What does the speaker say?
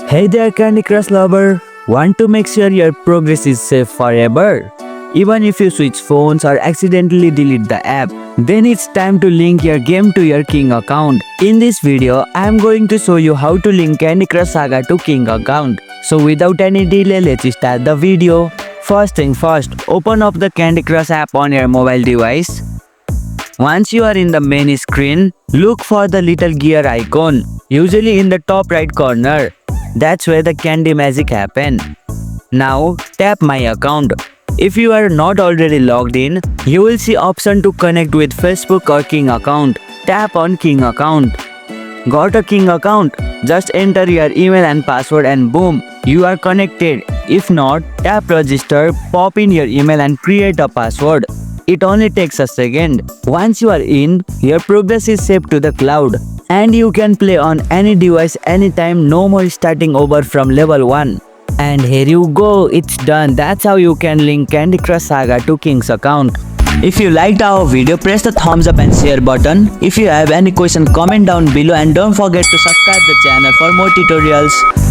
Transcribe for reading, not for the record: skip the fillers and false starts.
Hey there Candy Crush lover! Want to make sure your progress is safe forever? Even if you switch phones or accidentally delete the app, then it's time to link your game to your King account. In this video, I am going to show you how to link Candy Crush Saga to King account. So without any delay, let's start the video. First thing first, open up the Candy Crush app on your mobile device. Once you are in the main screen, look for the little gear icon, usually in the top right corner. That's where the candy magic happen. Now tap my account. If you are not already logged in, you will see option to connect with Facebook or King account. Tap on King account. Got a King account? Just enter your email and password and boom, you are connected. If not, tap register, pop in your email and create a password. It only takes a second. Once you are in, your progress is saved to the cloud. And you can play on any device anytime, no more starting over from level 1. And here you go, it's done. That's how you can link Candy Crush Saga to King's account. If you liked our video, press the thumbs up and share button. If you have any question, comment down below and don't forget to subscribe the channel for more tutorials.